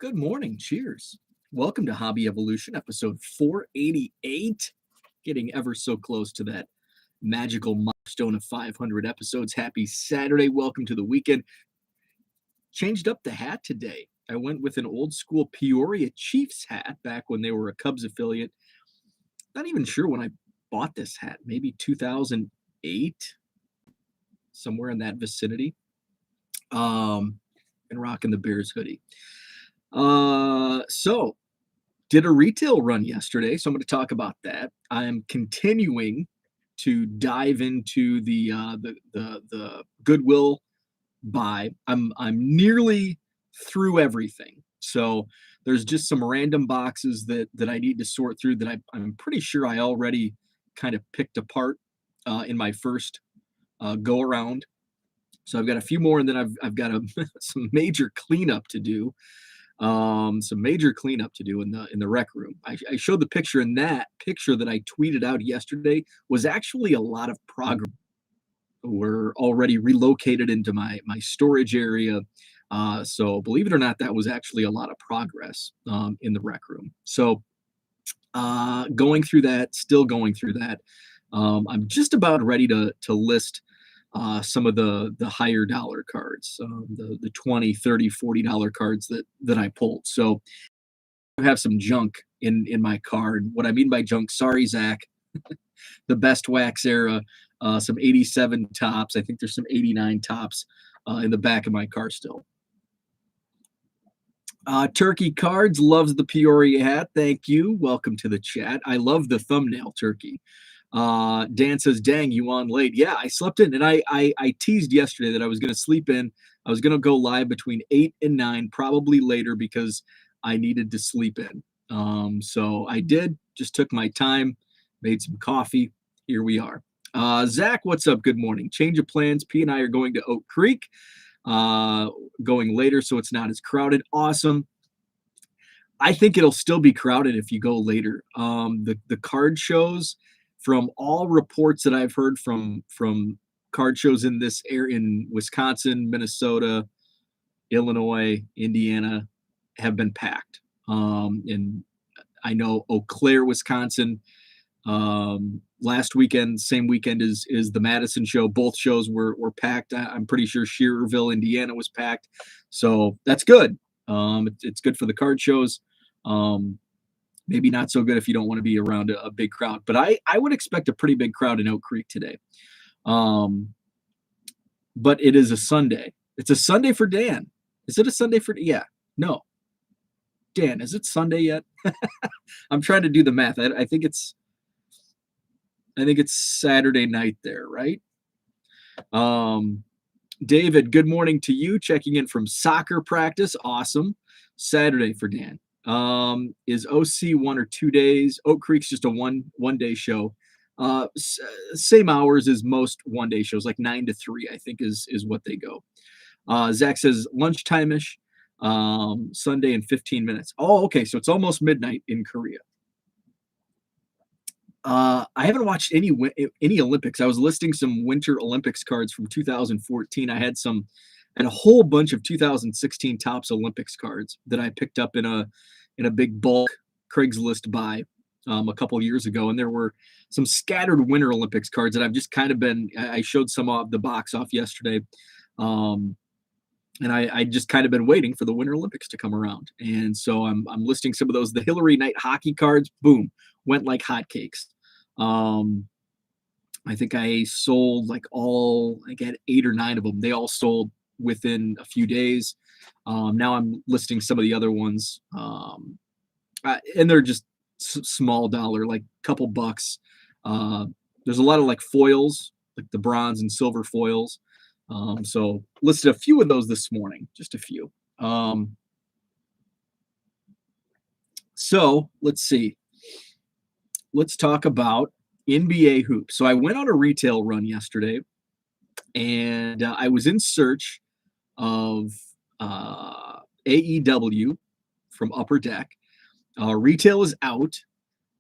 Good morning. Cheers. Welcome to Hobby Evolution, episode 488. Getting ever so close to that magical milestone of 500 episodes. Happy Saturday. Welcome to the weekend. Changed up the hat today. I went with an old school Peoria Chiefs hat back when they were a Cubs affiliate. Not even sure when I bought this hat. Maybe 2008, somewhere in that vicinity. And rocking the Bears hoodie. So did a retail run yesterday, so I'm going to talk about that. I'm continuing to dive into the Goodwill buy. I'm nearly through everything. So there's just some random boxes that I need to sort through that I'm pretty sure I already kind of picked apart in my first go around. So I've got a few more, and then I've got some major cleanup to do. In the rec room. I showed the picture, and that picture that I tweeted out yesterday was actually a lot of progress. We're already relocated into my storage area. So believe it or not, that was actually a lot of progress in the rec room. So going through that, still going through that. I'm just about ready to list some of the higher dollar cards, the $20, $30, $40 cards that I pulled. So I have some junk in my card. What I mean by junk, sorry, Zach, the best wax era, some 87 tops. I think there's some 89 tops in the back of my car still. Turkey Cards loves the Peoria hat. Thank you. Welcome to the chat. I love the thumbnail, Turkey. Dan says, dang, you on late. Yeah, I slept in, and I teased yesterday that I was going to sleep in. I was going to go live between 8 and 9, probably later, because I needed to sleep in. So I did, just took my time, made some coffee. Here we are. Zach, what's up? Good morning. Change of plans. P and I are going to Oak Creek, going later, so it's not as crowded. Awesome. I think it'll still be crowded if you go later. The card shows, from all reports that I've heard from card shows in this area, in Wisconsin, Minnesota, Illinois, Indiana, have been packed. And I know Eau Claire, Wisconsin, last weekend, same weekend as the Madison show, both shows were packed. I'm pretty sure Shearerville, Indiana was packed. So that's good. It's good for the card shows. Maybe not so good if you don't want to be around a big crowd, but I would expect a pretty big crowd in Oak Creek today. But it is a Sunday. It's a Sunday for Dan. Is it a Sunday for? Yeah. No. Dan, is it Sunday yet? I'm trying to do the math. I think it's Saturday night there, right? David, good morning to you. Checking in from soccer practice. Awesome. Saturday for Dan. Is OC 1 or 2 days? Oak Creek's just a one day show. Same hours as most one-day shows, like 9 to 3, I think is what they go. Zach says lunchtime-ish, Sunday in 15 minutes. Oh, okay, so it's almost midnight in Korea. I haven't watched any Olympics. I was listing some Winter Olympics cards from 2014. I had a whole bunch of 2016 Topps Olympics cards that I picked up in a big bulk Craigslist buy a couple of years ago, and there were some scattered Winter Olympics cards that I've just kind of been. I showed some of the box off yesterday, and I just kind of been waiting for the Winter Olympics to come around, and so I'm listing some of those. The Hillary Knight hockey cards, boom, went like hotcakes. I think I sold I got 8 or 9 of them. They all sold within a few days. Now I'm listing some of the other ones, and they're just small dollar, like a couple bucks. There's a lot of foils, like the bronze and silver foils. So listed a few of those this morning, just a few. So let's see. Let's talk about NBA hoops. So I went on a retail run yesterday, and I was in search of AEW from Upper Deck. Retail is out,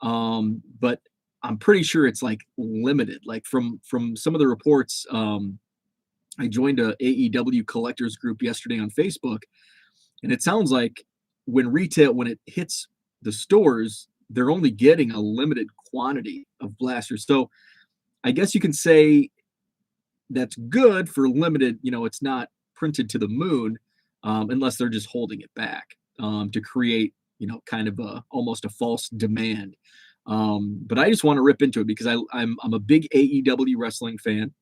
but I'm pretty sure it's limited. From some of the reports, I joined a AEW collectors group yesterday on Facebook, and it sounds like when it hits the stores, they're only getting a limited quantity of blasters. So I guess you can say that's good for limited. It's not printed to the moon, unless they're just holding it back to create kind of almost a false demand. But I just want to rip into it because I'm a big AEW wrestling fan,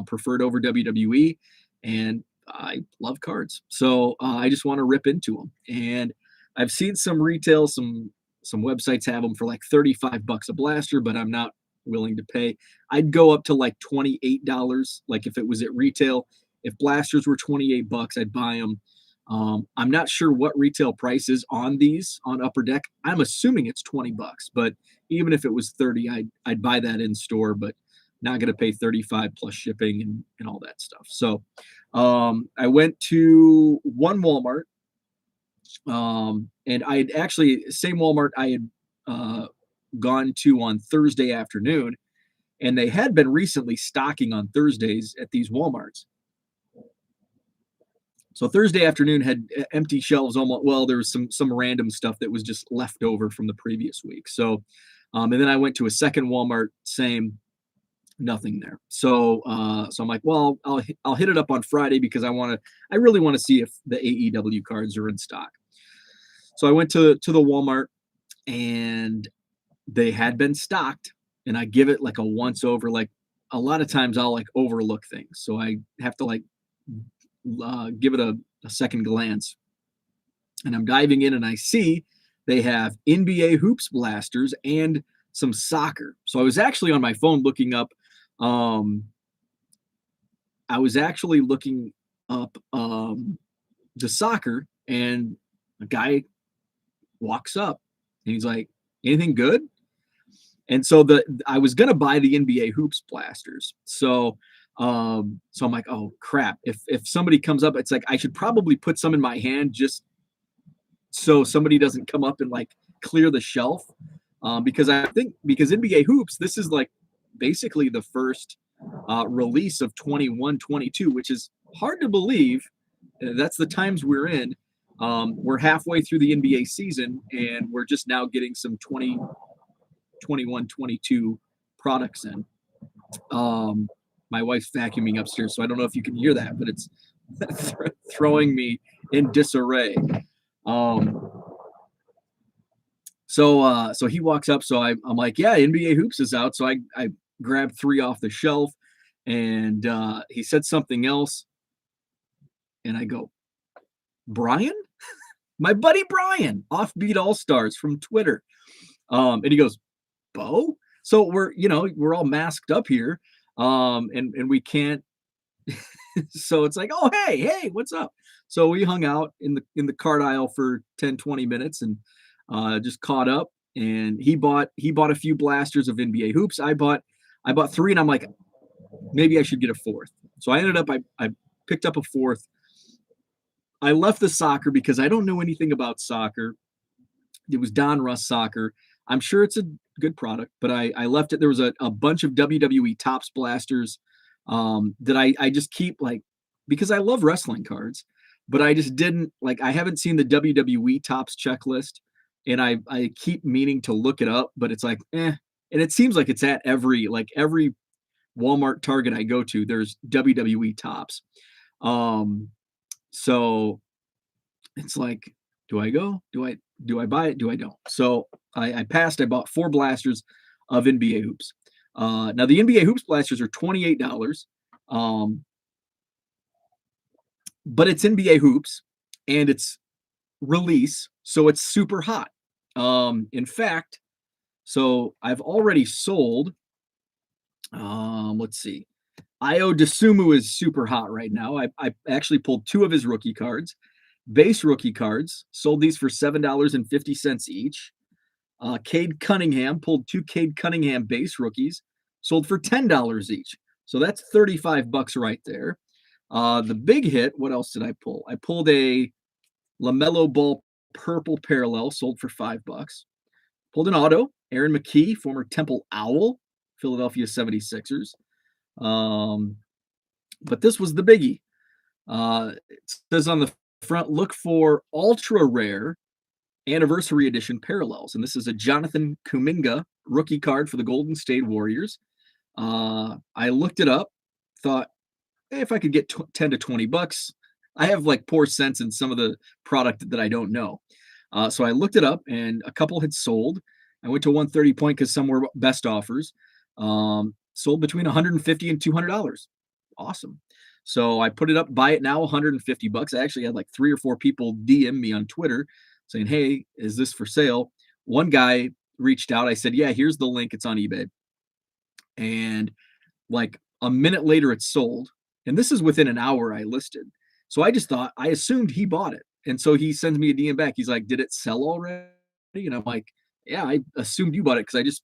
preferred over WWE, and I love cards. So I just want to rip into them. And I've seen some retail, some websites have them for like $35 a blaster, but I'm not willing to pay. I'd go up to like $28, like if it was at retail. If blasters were $28, I'd buy them. I'm not sure what retail price is on these on Upper Deck. I'm assuming it's $20, but even if it was 30, I'd buy that in store, but not going to pay 35 plus shipping and all that stuff. So I went to one Walmart, and I had actually same Walmart I had gone to on Thursday afternoon, and they had been recently stocking on Thursdays at these Walmarts. So Thursday afternoon had empty shelves almost. Well, there was some random stuff that was just left over from the previous week. So, and then I went to a second Walmart, same, nothing there. So I'm like, well, I'll hit it up on Friday because I really want to see if the AEW cards are in stock. So I went to the Walmart, and they had been stocked, and I give it like a once over. Like a lot of times I'll like overlook things, so I have to like give it a second glance. And I'm diving in, and I see they have NBA hoops blasters and some soccer. So I was actually on my phone looking up. I was actually looking up the soccer, and a guy walks up, and he's like, "Anything good?" And so I was gonna buy the NBA hoops blasters. So I'm like, oh crap. If somebody comes up, it's like I should probably put some in my hand just so somebody doesn't come up and like clear the shelf. Because I think because NBA hoops, this is like basically the first release of 21-22, which is hard to believe. That's the times we're in. We're halfway through the NBA season, and we're just now getting some 21-22 products in. My wife's vacuuming upstairs, so I don't know if you can hear that, but it's throwing me in disarray. So he walks up, so I'm like, yeah, NBA hoops is out. So I grabbed 3 off the shelf, and he said something else, and I go, Brian, my buddy Brian, Offbeat All Stars from Twitter, and he goes, Bo. So we're all masked up here, and we can't. So it's like, oh hey, what's up? So we hung out in the card aisle for 10-20 minutes, and just caught up. And he bought a few blasters of NBA hoops. I bought 3, and I'm like, maybe I should get a 4th. So I ended up I picked up a 4th. I left the soccer because I don't know anything about soccer. It was Don Russ soccer. I'm sure it's a good product, but I left it. There was a bunch of WWE Topps blasters that I just keep like because I love wrestling cards, but I just didn't like. I haven't seen the WWE Topps checklist, and I keep meaning to look it up, but it's like And it seems like it's at every Walmart, Target I go to. There's WWE Topps. So it's like, do I go? Do I buy it? Do I don't? So I passed. I bought 4 blasters of NBA hoops. Now the NBA hoops blasters are $28. But it's NBA hoops, and it's release, so it's super hot. In fact, so I've already sold. Let's see. Io DeSumo is super hot right now. I actually pulled 2 of his rookie cards, base rookie cards. Sold these for $7.50 each. Cade Cunningham, pulled 2 Cade Cunningham base rookies, sold for $10 each. So that's $35 right there. The big hit, what else did I pull? I pulled a LaMelo Ball purple parallel, sold for $5. Pulled an auto, Aaron McKee, former Temple Owl, Philadelphia 76ers. But this was the biggie. It says on the front, look for ultra rare anniversary edition parallels. And this is a Jonathan Kuminga rookie card for the Golden State Warriors. I looked it up, thought, hey, if I could get 10 to 20 bucks, I have like poor sense in some of the product that I don't know. So I looked it up and a couple had sold. I went to 130 point because some were best offers. Sold between 150 and $200. Awesome. So I put it up, buy it now, 150 bucks. I actually had like 3 or 4 people DM me on Twitter saying, hey, is this for sale? One guy reached out. I said, yeah, here's the link. It's on eBay. And like a minute later, it sold. And this is within an hour I listed. So I just thought, I assumed he bought it. And so he sends me a DM back. He's like, did it sell already? And I'm like, yeah, I assumed you bought it because I just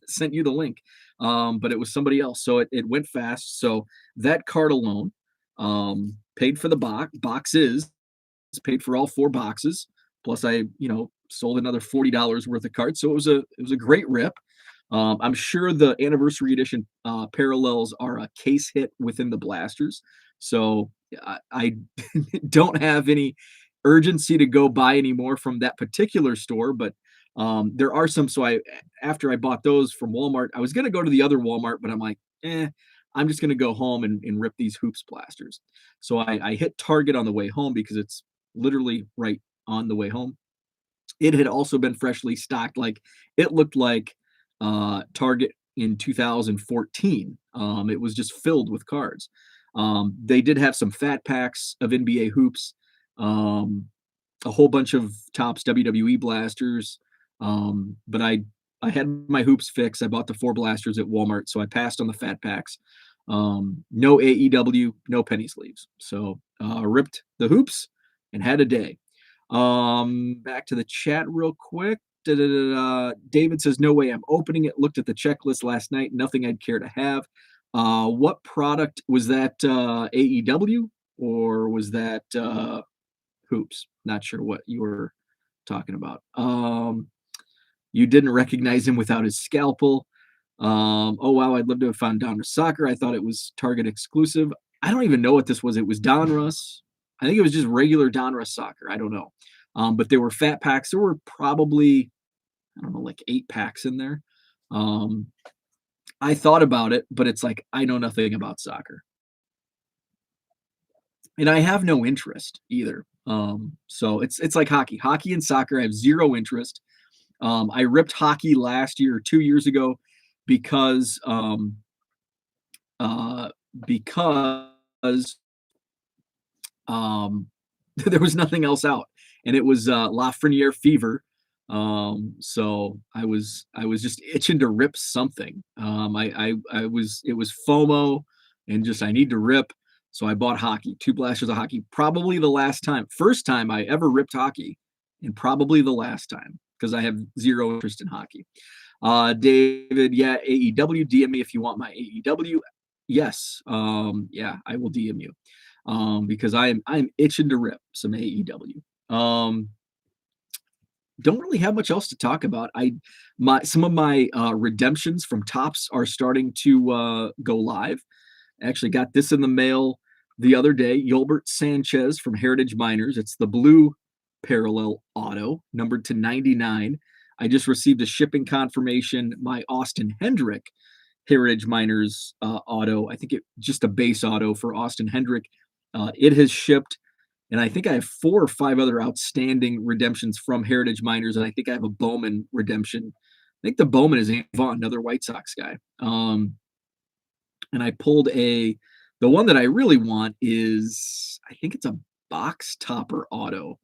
sent you the link. But it was somebody else. So it went fast. So that card alone paid for the boxes, paid for all 4 boxes. Plus I, sold another $40 worth of cards. So it was a great rip. I'm sure the anniversary edition parallels are a case hit within the blasters. So I don't have any urgency to go buy any more from that particular store, but there are some. So after I bought those from Walmart, I was going to go to the other Walmart, but I'm like, I'm just going to go home and rip these hoops blasters. So I hit Target on the way home because it's literally right on the way home. It had also been freshly stocked. Like it looked like Target in 2014. It was just filled with cards. They did have some fat packs of NBA hoops, a whole bunch of Topps WWE blasters. But I had my hoops fixed. I bought the 4 blasters at Walmart, so I passed on the fat packs. No AEW, no penny sleeves. So ripped the hoops and had a day. Back to the chat real quick. David says, no way, I'm opening it. Looked at the checklist last night. Nothing I'd care to have. What product was that? AEW or was that hoops? Not sure what you were talking about. You didn't recognize him without his scalpel. Oh wow, I'd love to have found Donruss Soccer. I thought it was Target exclusive. I don't even know what this was. It was Donruss. I think it was just regular Donruss Soccer. I don't know. But they were fat packs. There were probably, I don't know, like 8 packs in there. I thought about it, but it's like I know nothing about soccer. And I have no interest either. So it's like hockey. Hockey and soccer, I have zero interest. I ripped hockey last year or 2 years ago because uh, because there was nothing else out, and it was Lafreniere fever. So I was just itching to rip something. I was it was FOMO, and just I need to rip. So I bought hockey, 2 blasters of hockey. Probably the last time, first time I ever ripped hockey, and probably the last time because I have zero interest in hockey. David, yeah, AEW. DM me if you want my AEW. Yes, yeah, I will DM you because I'm itching to rip some AEW. Don't really have much else to talk about. Some of my redemptions from Topps are starting to go live. I actually got this in the mail the other day. Yolbert Sanchez from Heritage Miners. It's the blue parallel auto, numbered to 99. I just received a shipping confirmation. My Austin Hendrick Heritage Miners auto. I think it just a base auto for Austin Hendrick. It has shipped, and I think I have 4 or 5 other outstanding redemptions from Heritage Miners, and I think I have a Bowman redemption. I think the Bowman is Vaughn, another White Sox guy. And I pulled the one that I really want is, I think it's a box topper auto.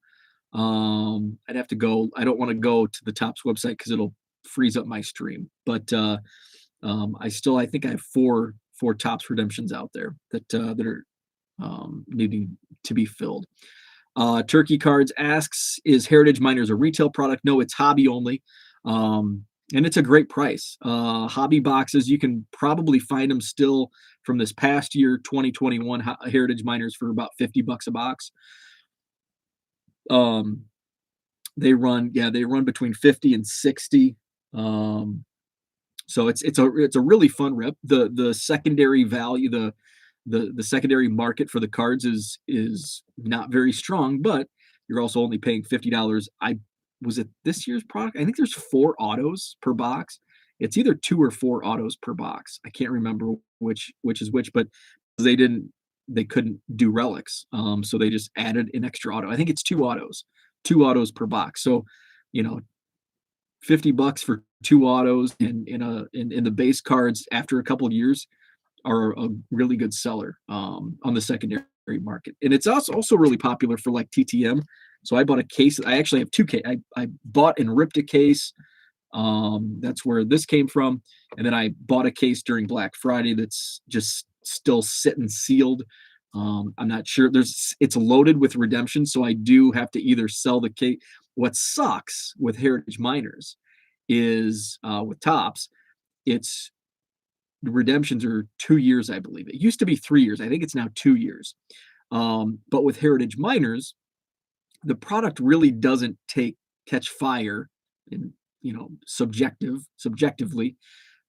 I'd have to go. I don't want to go to the Topps website because it'll freeze up my stream. But I think I have four Topps redemptions out there that are needing to be filled. Turkey Cards asks, is Heritage Miners a retail product? No, it's hobby only. And it's a great price. Hobby boxes, you can probably find them still from this past year, 2021 Heritage Miners for about $50 a box. They run between 50 and 60. So it's a really fun rip. The secondary value, the secondary market for the cards is not very strong, but you're also only paying $50. I was it this year's product? I think there's 4 autos per box. It's either 2 or 4 autos per box. I can't remember which is which, but they didn't they couldn't do relics. So they just added an extra auto. I think it's 2 autos per box. So, you know, $50 for 2 autos in the base cards after a couple of years are a really good seller on the secondary market. And it's also really popular for like TTM. So I bought a case. I actually have 2 case. I bought and ripped a case. That's where this came from. And then I bought a case during Black Friday that's just still sitting sealed. I'm not sure. It's loaded with redemption, so I do have to either sell the case. What sucks with Heritage Miners is with Tops, it's the redemptions are 2 years, I believe. It used to be 3 years. I think it's now 2 years. But with Heritage Miners, the product really doesn't catch fire in, subjectively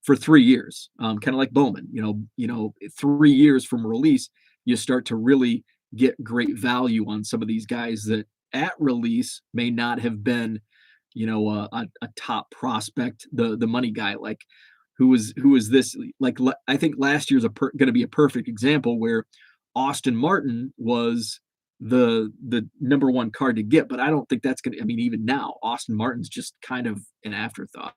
for 3 years. Kind of like Bowman, 3 years from release, you start to really get great value on some of these guys that at release may not have been, a top prospect, the money guy, like who was this, like I think last year's going to be a perfect example where Austin Martin was the number one card to get, but I don't think that's gonna. I mean, even now, Austin Martin's just kind of an afterthought.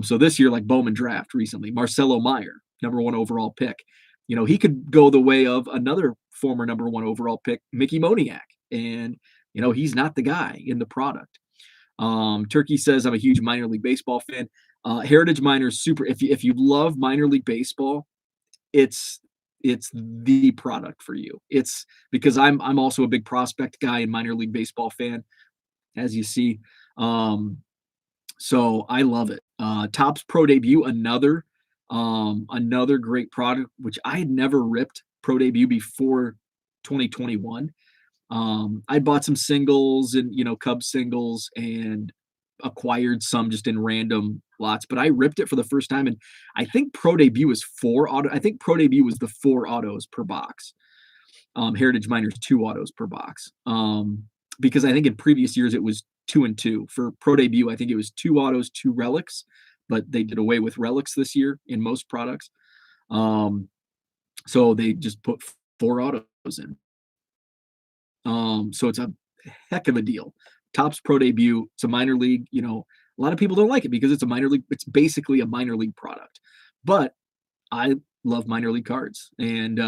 So this year, like Bowman draft recently, Marcelo Meyer, number one overall pick. He could go the way of another former number one overall pick, Mickey Moniak, and he's not the guy in the product. Turkey says I'm a huge minor league baseball fan. Heritage Miners super. If you love minor league baseball, it's the product for you. It's because I'm also a big prospect guy and minor league baseball fan, as you see. So I love it. Topps Pro Debut, another great product, which I had never ripped Pro Debut before 2021. I bought some singles and Cubs singles and acquired some just in random lots, but I ripped it for the first time. And I think Pro Debut was 4 auto. I think Pro Debut was the 4 autos per box. Heritage Miners 2 autos per box. Because I think in previous years it was 2 and 2. For Pro Debut, I think it was 2 autos, 2 relics, but they did away with relics this year in most products. So they just put 4 autos in. So it's a heck of a deal. Topps Pro Debut, it's a minor league. A lot of people don't like it because it's a minor league. It's basically a minor league product. But I love minor league cards and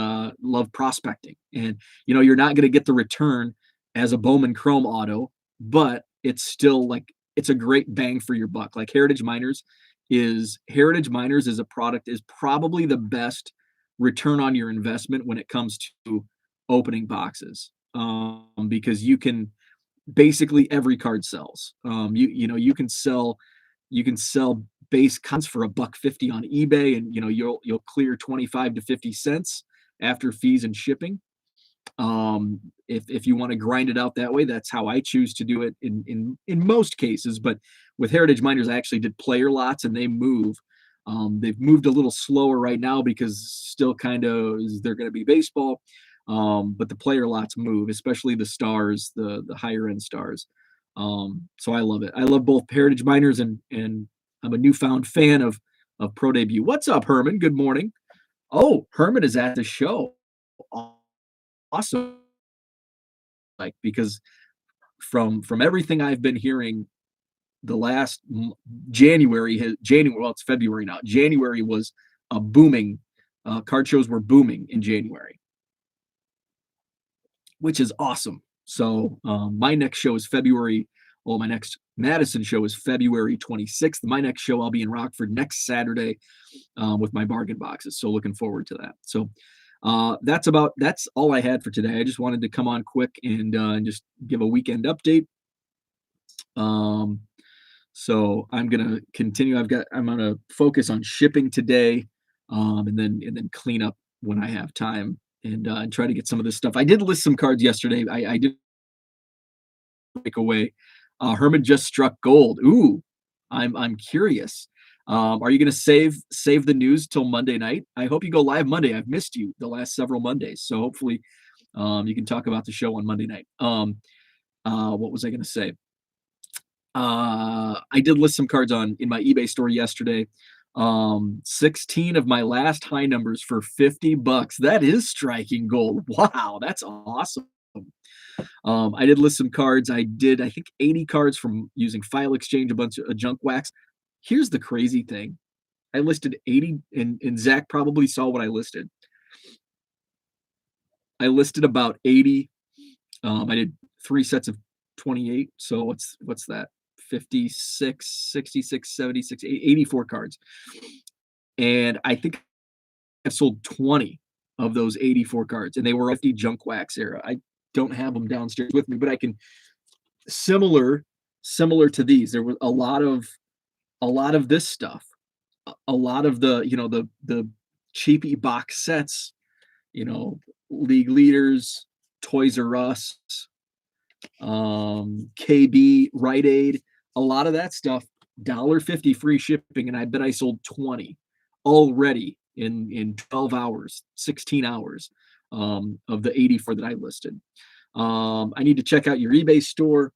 love prospecting. And, you're not going to get the return as a Bowman Chrome auto, but it's still it's a great bang for your buck. Like Heritage Miners is a product is probably the best return on your investment when it comes to opening boxes. Because you can basically every card sells. You can sell base cons for $1.50 on eBay, and you'll clear 25 to 50 cents after fees and shipping. If you want to grind it out that way, that's how I choose to do it in most cases. But with Heritage Miners, I actually did player lots, and they move. They've moved a little slower right now because still kind of is there going to be baseball. But the player lots move, especially the stars, the higher end stars. So I love it. I love both Heritage Miners and I'm a newfound fan of Pro Debut. What's up, Herman? Good morning. Oh, Herman is at the show. Awesome. Because from everything I've been hearing, the last January, well, it's February now. January was a booming. Card shows were booming in January, which is awesome. So my next show is February. Well, my next Madison show is February 26th. My next show, I'll be in Rockford next Saturday with my bargain boxes. So looking forward to that. So that's all I had for today. I just wanted to come on quick and just give a weekend update. So I'm gonna continue. I'm gonna focus on shipping today, and then clean up when I have time and try to get some of this stuff. I did list some cards yesterday. I did break away. Herman just struck gold. Ooh, I'm curious. Are you going to save the news till Monday night? I hope you go live Monday. I've missed you the last several Mondays, so hopefully you can talk about the show on Monday night. What was I going to say? I did list some cards on in my eBay store yesterday. 16 of my last high numbers for $50. That is striking gold. Wow, that's awesome. I did list some cards. I did, I think, 80 cards from using File Exchange, a bunch of junk wax. Here's the crazy thing. I listed 80, and Zach probably saw what I listed. I listed about 80. I did 3 sets of 28. So what's that? 56, 66, 76, 84 cards. And I think I've sold 20 of those 84 cards, and they were 50 junk wax era. I don't have them downstairs with me, but I can similar to these. There was a lot of this stuff, a lot of the the cheapy box sets, League Leaders, Toys R Us, KB, Rite Aid, a lot of that stuff, $1.50 free shipping, and I bet I sold 20 already in 12 hours, 16 hours of the 84 that I listed. I need to check out your eBay store.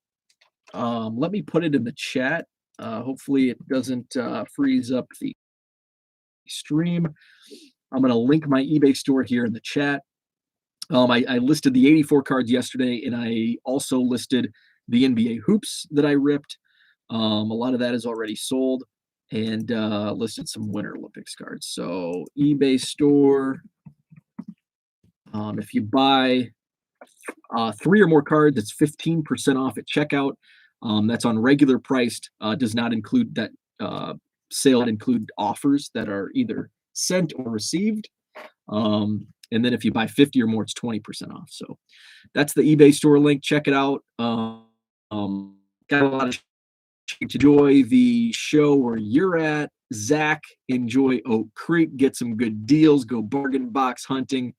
Let me put it in the chat. Hopefully it doesn't freeze up the stream. I'm going to link my eBay store here in the chat. I listed the 84 cards yesterday, and I also listed the NBA hoops that I ripped. A lot of that is already sold, and listed some Winter Olympics cards. So eBay store, if you buy 3 or more cards, it's 15% off at checkout. That's on regular priced. Does not include that sale. Include offers that are either sent or received. And then if you buy 50 or more, it's 20% off. So that's the eBay store link. Check it out. Got a lot of enjoy the show where you're at. Zach, enjoy Oak Creek. Get some good deals. Go bargain box hunting.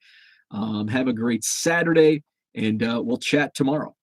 Have a great Saturday, and we'll chat tomorrow.